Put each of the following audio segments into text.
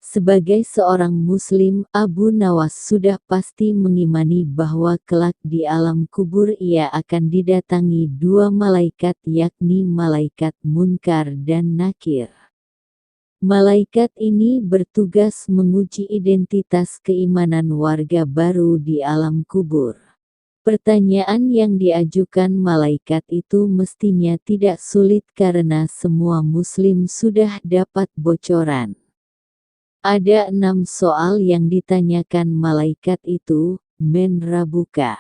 Sebagai seorang Muslim, Abu Nawas sudah pasti mengimani bahwa kelak di alam kubur ia akan didatangi dua malaikat, yakni malaikat Munkar dan Nakir. Malaikat ini bertugas menguji identitas keimanan warga baru di alam kubur. Pertanyaan yang diajukan malaikat itu mestinya tidak sulit karena semua Muslim sudah dapat bocoran. Ada 6 soal yang ditanyakan malaikat itu. Men rabuka?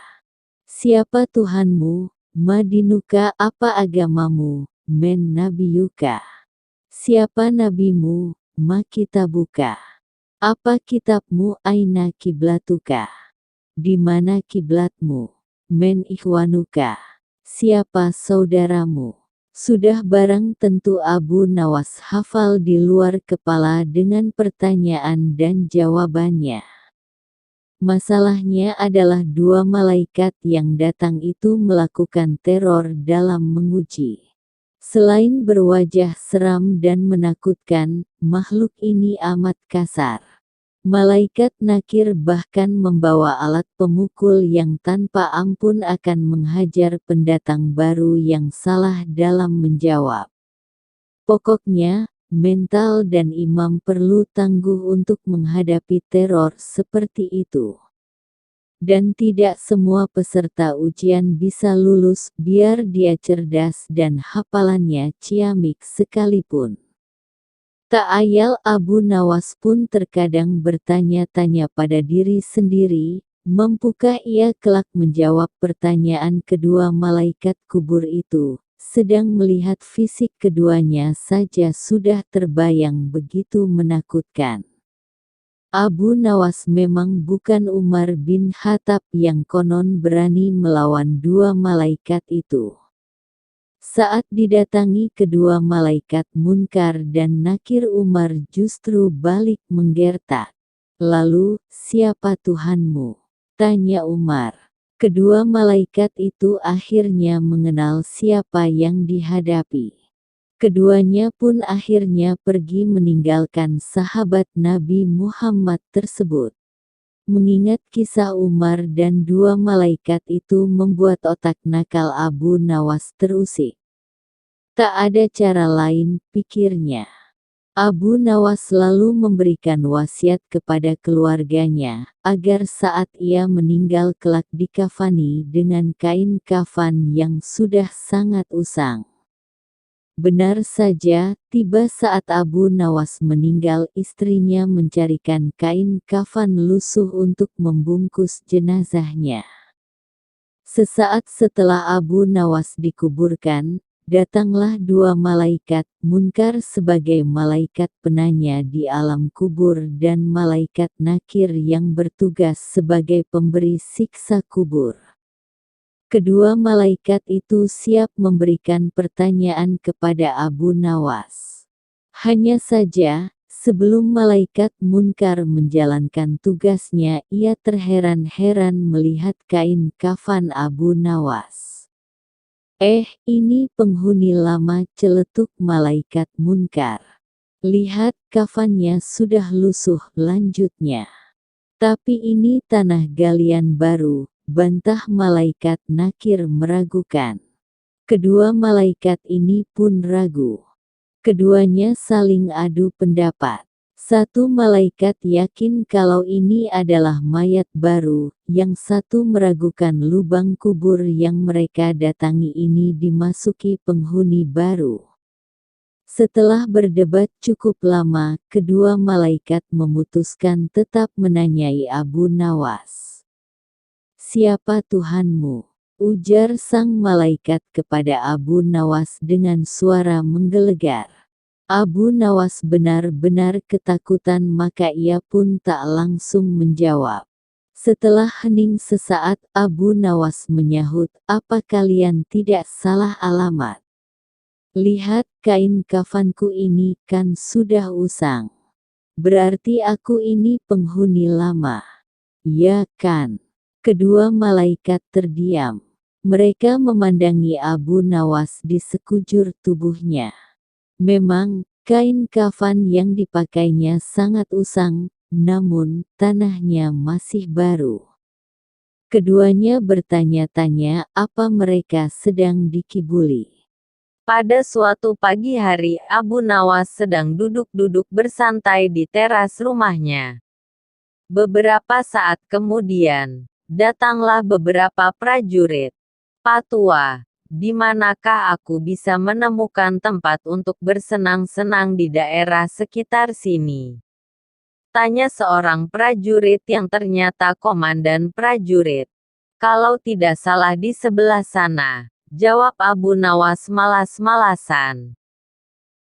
Siapa Tuhanmu? Madinuka? Apa agamamu? Men nabiyuka? Siapa nabimu? Ma kitabuka? Apa kitabmu? Aina kiblatuka? Di mana kiblatmu? Men ikhwanuka? Siapa saudaramu? Sudah barang tentu Abu Nawas hafal di luar kepala dengan pertanyaan dan jawabannya. Masalahnya adalah dua malaikat yang datang itu melakukan teror dalam menguji. Selain berwajah seram dan menakutkan, makhluk ini amat kasar. Malaikat Nakir bahkan membawa alat pemukul yang tanpa ampun akan menghajar pendatang baru yang salah dalam menjawab. Pokoknya, mental dan imam perlu tangguh untuk menghadapi teror seperti itu. Dan tidak semua peserta ujian bisa lulus, biar dia cerdas dan hafalannya ciamik sekalipun. Tak ayal Abu Nawas pun terkadang bertanya-tanya pada diri sendiri, mampukah ia kelak menjawab pertanyaan kedua malaikat kubur itu, sedang melihat fisik keduanya saja sudah terbayang begitu menakutkan. Abu Nawas memang bukan Umar bin Khattab yang konon berani melawan dua malaikat itu. Saat didatangi kedua malaikat Munkar dan Nakir, Umar justru balik menggertak. Lalu, siapa Tuhanmu? Tanya Umar. Kedua malaikat itu akhirnya mengenal siapa yang dihadapi. Keduanya pun akhirnya pergi meninggalkan sahabat Nabi Muhammad tersebut. Mengingat kisah Umar dan dua malaikat itu membuat otak nakal Abu Nawas terusik. Tak ada cara lain, pikirnya. Abu Nawas selalu memberikan wasiat kepada keluarganya, agar saat ia meninggal kelak dikafani dengan kain kafan yang sudah sangat usang. Benar saja, tiba saat Abu Nawas meninggal, istrinya mencarikan kain kafan lusuh untuk membungkus jenazahnya. Sesaat setelah Abu Nawas dikuburkan, datanglah dua malaikat, Munkar sebagai malaikat penanya di alam kubur dan malaikat Nakir yang bertugas sebagai pemberi siksa kubur. Kedua malaikat itu siap memberikan pertanyaan kepada Abu Nawas. Hanya saja, sebelum malaikat Munkar menjalankan tugasnya, ia terheran-heran melihat kain kafan Abu Nawas. Ini penghuni lama, celetuk malaikat Munkar. Lihat, kafannya sudah lusuh, lanjutnya. Tapi ini tanah galian baru, bantah malaikat Nakir meragukan. Kedua malaikat ini pun ragu. Keduanya saling adu pendapat. Satu malaikat yakin kalau ini adalah mayat baru, yang satu meragukan lubang kubur yang mereka datangi ini dimasuki penghuni baru. Setelah berdebat cukup lama, kedua malaikat memutuskan tetap menanyai Abu Nawas. Siapa Tuhanmu? Ujar sang malaikat kepada Abu Nawas dengan suara menggelegar. Abu Nawas benar-benar ketakutan, maka ia pun tak langsung menjawab. Setelah hening sesaat, Abu Nawas menyahut, apa kalian tidak salah alamat? Lihat, kain kafanku ini kan sudah usang. Berarti aku ini penghuni lama. Ya kan? Kedua malaikat terdiam. Mereka memandangi Abu Nawas di sekujur tubuhnya. Memang, Kain kafan yang dipakainya sangat usang, namun tanahnya masih baru. Keduanya bertanya-tanya apa mereka sedang dikibuli. Pada suatu pagi hari, Abu Nawas sedang duduk-duduk bersantai di teras rumahnya. Beberapa saat kemudian, datanglah beberapa prajurit. "Pak Tua, di manakah aku bisa menemukan tempat untuk bersenang-senang di daerah sekitar sini?" tanya seorang prajurit yang ternyata komandan prajurit. "Kalau tidak salah di sebelah sana," jawab Abu Nawas malas-malasan.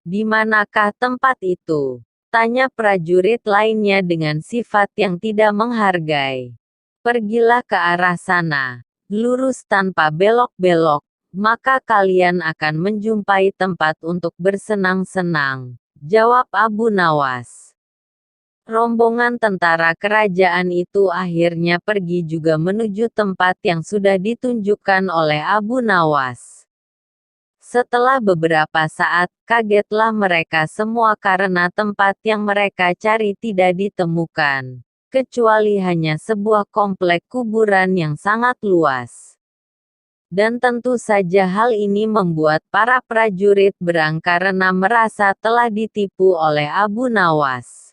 "Di manakah tempat itu?" tanya prajurit lainnya dengan sifat yang tidak menghargai. "Pergilah ke arah sana, lurus tanpa belok-belok, maka kalian akan menjumpai tempat untuk bersenang-senang," jawab Abu Nawas. Rombongan tentara kerajaan itu akhirnya pergi juga menuju tempat yang sudah ditunjukkan oleh Abu Nawas. Setelah beberapa saat, kagetlah mereka semua karena tempat yang mereka cari tidak ditemukan, kecuali hanya sebuah komplek kuburan yang sangat luas. Dan tentu saja hal ini membuat para prajurit berang karena merasa telah ditipu oleh Abu Nawas.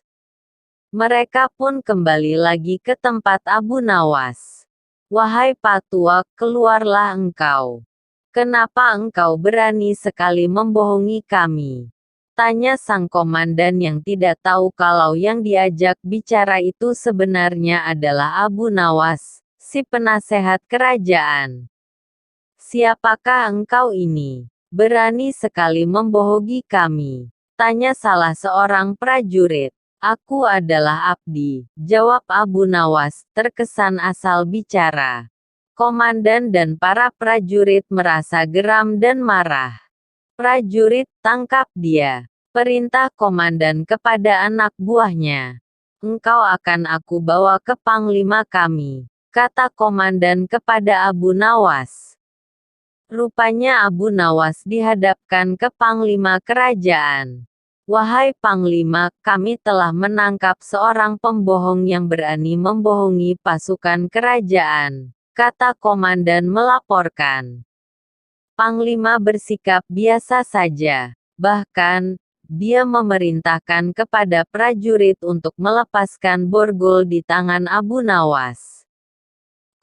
Mereka pun kembali lagi ke tempat Abu Nawas. "Wahai Pak Tua, keluarlah engkau. Kenapa engkau berani sekali membohongi kami?" tanya sang komandan yang tidak tahu kalau yang diajak bicara itu sebenarnya adalah Abu Nawas, si penasehat kerajaan. "Siapakah engkau ini? Berani sekali membohongi kami?" tanya salah seorang prajurit. "Aku adalah Abdi," jawab Abu Nawas, terkesan asal bicara. Komandan dan para prajurit merasa geram dan marah. "Prajurit, tangkap dia," perintah komandan kepada anak buahnya. "Engkau akan aku bawa ke panglima kami," kata komandan kepada Abu Nawas. Rupanya Abu Nawas dihadapkan ke panglima kerajaan. "Wahai panglima, kami telah menangkap seorang pembohong yang berani membohongi pasukan kerajaan," kata komandan melaporkan. Panglima bersikap biasa saja. Bahkan, dia memerintahkan kepada prajurit untuk melepaskan borgol di tangan Abu Nawas.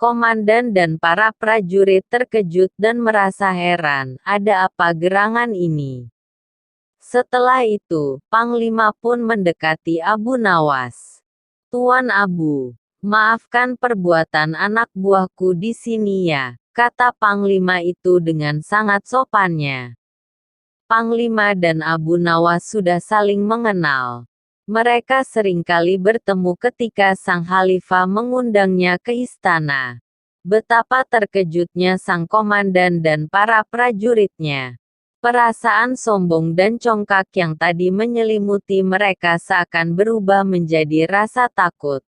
Komandan dan para prajurit terkejut dan merasa heran, ada apa gerangan ini? Setelah itu, Panglima pun mendekati Abu Nawas. "Tuan Abu, maafkan perbuatan anak buahku di sini ya," kata Panglima itu dengan sangat sopannya. Panglima dan Abu Nawas sudah saling mengenal. Mereka seringkali bertemu ketika sang khalifah mengundangnya ke istana. Betapa terkejutnya sang komandan dan para prajuritnya. Perasaan sombong dan congkak yang tadi menyelimuti mereka seakan berubah menjadi rasa takut.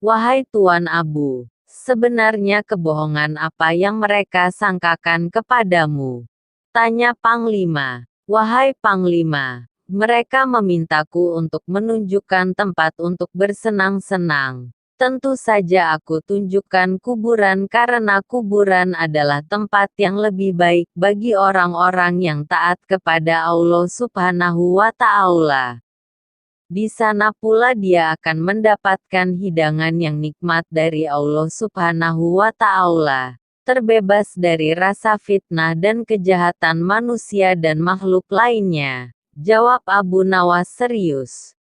"Wahai Tuan Abu, sebenarnya kebohongan apa yang mereka sangkakan kepadamu?" tanya Panglima. "Wahai Panglima, mereka memintaku untuk menunjukkan tempat untuk bersenang-senang. Tentu saja aku tunjukkan kuburan karena kuburan adalah tempat yang lebih baik bagi orang-orang yang taat kepada Allah Subhanahu wa Ta'ala. Di sana pula dia akan mendapatkan hidangan yang nikmat dari Allah Subhanahu wa Ta'ala, terbebas dari rasa fitnah dan kejahatan manusia dan makhluk lainnya," jawab Abu Nawas serius.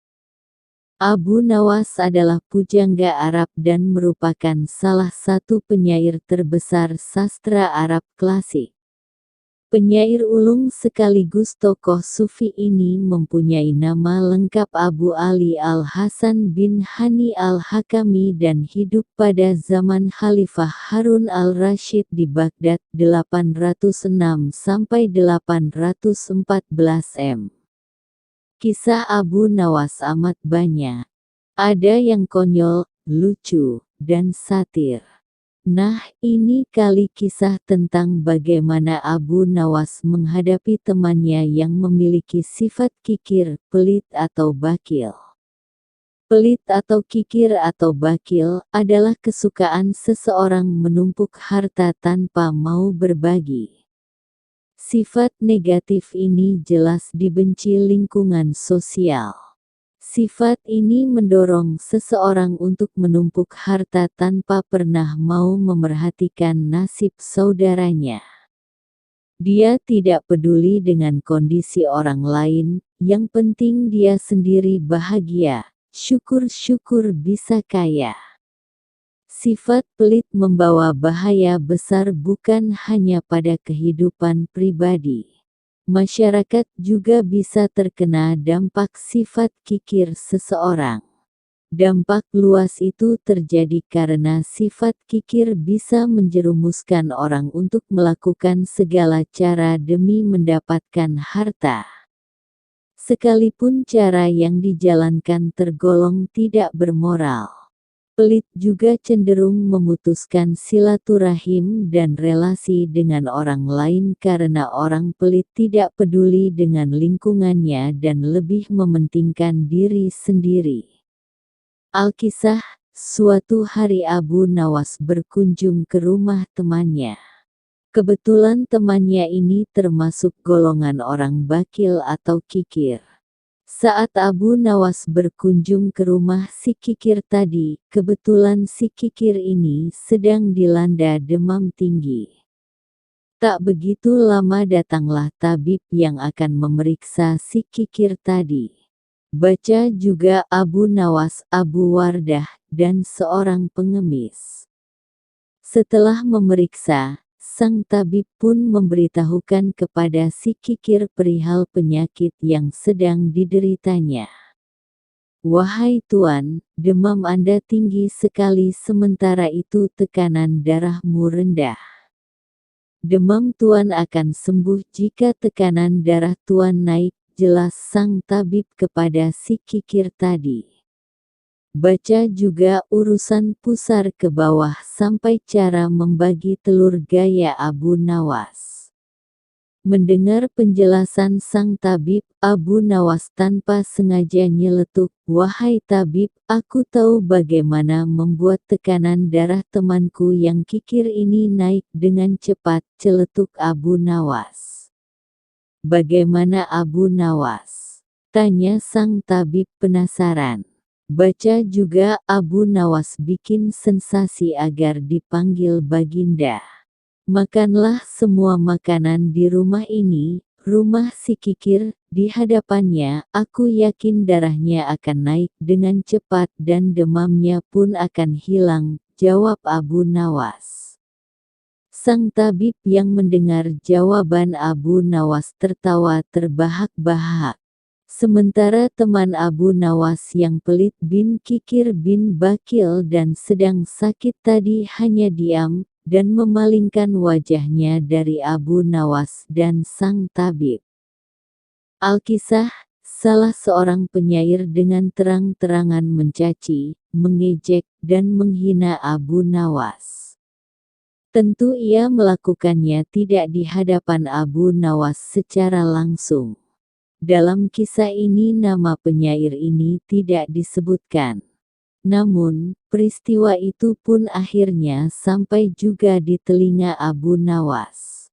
Abu Nawas adalah pujangga Arab dan merupakan salah satu penyair terbesar sastra Arab klasik. Penyair ulung sekaligus tokoh sufi ini mempunyai nama lengkap Abu Ali Al-Hasan bin Hani Al-Hakami dan hidup pada zaman Khalifah Harun Al-Rasyid di Baghdad 806 sampai 814 m. Kisah Abu Nawas amat banyak. Ada yang konyol, lucu, dan satir. Nah, ini kali kisah tentang bagaimana Abu Nawas menghadapi temannya yang memiliki sifat kikir, pelit atau bakil. Pelit atau kikir atau bakil adalah kesukaan seseorang menumpuk harta tanpa mau berbagi. Sifat negatif ini jelas dibenci lingkungan sosial. Sifat ini mendorong seseorang untuk menumpuk harta tanpa pernah mau memerhatikan nasib saudaranya. Dia tidak peduli dengan kondisi orang lain, yang penting dia sendiri bahagia, syukur-syukur bisa kaya. Sifat pelit membawa bahaya besar bukan hanya pada kehidupan pribadi. Masyarakat juga bisa terkena dampak sifat kikir seseorang. Dampak luas itu terjadi karena sifat kikir bisa menjerumuskan orang untuk melakukan segala cara demi mendapatkan harta. Sekalipun cara yang dijalankan tergolong tidak bermoral. Pelit juga cenderung memutuskan silaturahim dan relasi dengan orang lain karena orang pelit tidak peduli dengan lingkungannya dan lebih mementingkan diri sendiri. Alkisah, suatu hari Abu Nawas berkunjung ke rumah temannya. Kebetulan temannya ini termasuk golongan orang bakil atau kikir. Saat Abu Nawas berkunjung ke rumah si kikir tadi, kebetulan si kikir ini sedang dilanda demam tinggi. Tak begitu lama datanglah tabib yang akan memeriksa si kikir tadi. Baca juga Abu Nawas, Abu Wardah, dan seorang pengemis. Setelah memeriksa, sang tabib pun memberitahukan kepada si kikir perihal penyakit yang sedang dideritanya. Wahai Tuan, demam Anda tinggi sekali sementara itu tekanan darahmu rendah. Demam Tuan akan sembuh jika tekanan darah Tuan naik, jelas sang tabib kepada si kikir tadi. Baca juga urusan pusar ke bawah sampai cara membagi telur gaya Abu Nawas. Mendengar penjelasan sang tabib, Abu Nawas tanpa sengaja nyeletuk, "Wahai tabib, aku tahu bagaimana membuat tekanan darah temanku yang kikir ini naik dengan cepat," celetuk Abu Nawas. "Bagaimana Abu Nawas?" tanya sang tabib penasaran. Baca juga Abu Nawas bikin sensasi agar dipanggil Baginda. Makanlah semua makanan di rumah ini, rumah si kikir, di hadapannya, aku yakin darahnya akan naik dengan cepat dan demamnya pun akan hilang, jawab Abu Nawas. Sang tabib yang mendengar jawaban Abu Nawas tertawa terbahak-bahak. Sementara teman Abu Nawas yang pelit bin kikir bin bakil dan sedang sakit tadi hanya diam, dan memalingkan wajahnya dari Abu Nawas dan sang tabib. Alkisah, salah seorang penyair dengan terang-terangan mencaci, mengejek, dan menghina Abu Nawas. Tentu ia melakukannya tidak di hadapan Abu Nawas secara langsung. Dalam kisah ini nama penyair ini tidak disebutkan. Namun, peristiwa itu pun akhirnya sampai juga di telinga Abu Nawas.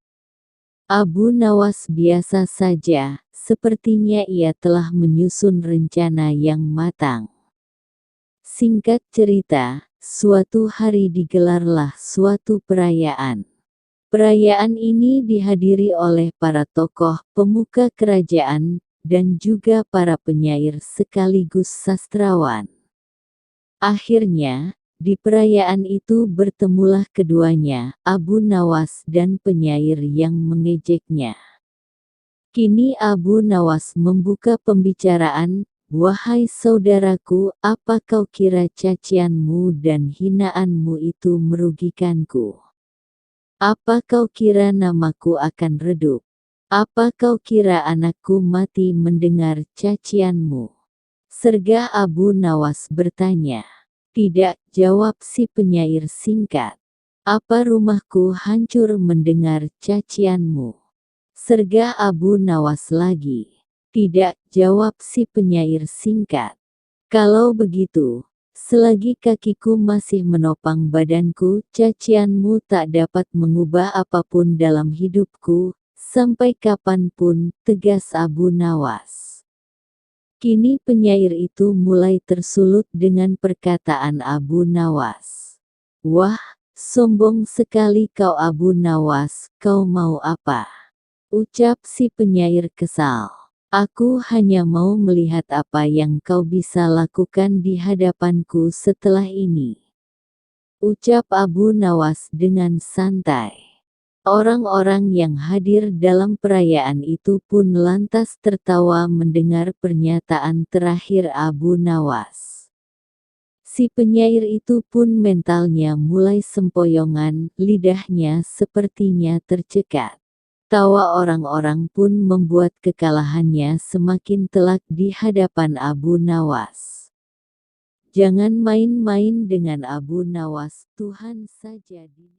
Abu Nawas biasa saja, sepertinya ia telah menyusun rencana yang matang. Singkat cerita, suatu hari digelarlah suatu perayaan. Perayaan ini dihadiri oleh para tokoh, pemuka kerajaan, dan juga para penyair sekaligus sastrawan. Akhirnya, di perayaan itu bertemulah keduanya, Abu Nawas dan penyair yang mengejeknya. Kini Abu Nawas membuka pembicaraan, "Wahai saudaraku, apa kau kira cacianmu dan hinaanmu itu merugikanku? Apa kau kira namaku akan redup? Apa kau kira anakku mati mendengar cacianmu?" Sergah Abu Nawas bertanya. "Tidak," jawab si penyair singkat. Apa rumahku hancur mendengar cacianmu? Sergah Abu Nawas lagi. Tidak, jawab si penyair singkat. Kalau begitu, selagi kakiku masih menopang badanku, cacianmu tak dapat mengubah apapun dalam hidupku, sampai kapanpun, tegas Abu Nawas. Kini penyair itu mulai tersulut dengan perkataan Abu Nawas. Wah, sombong sekali kau Abu Nawas, kau mau apa? Ucap si penyair kesal. Aku hanya mau melihat apa yang kau bisa lakukan di hadapanku setelah ini. Ucap Abu Nawas dengan santai. Orang-orang yang hadir dalam perayaan itu pun lantas tertawa mendengar pernyataan terakhir Abu Nawas. Si penyair itu pun mentalnya mulai sempoyongan, lidahnya sepertinya tercekat. Tawa orang-orang pun membuat kekalahannya semakin telak di hadapan Abu Nawas. Jangan main-main dengan Abu Nawas, Tuhan saja.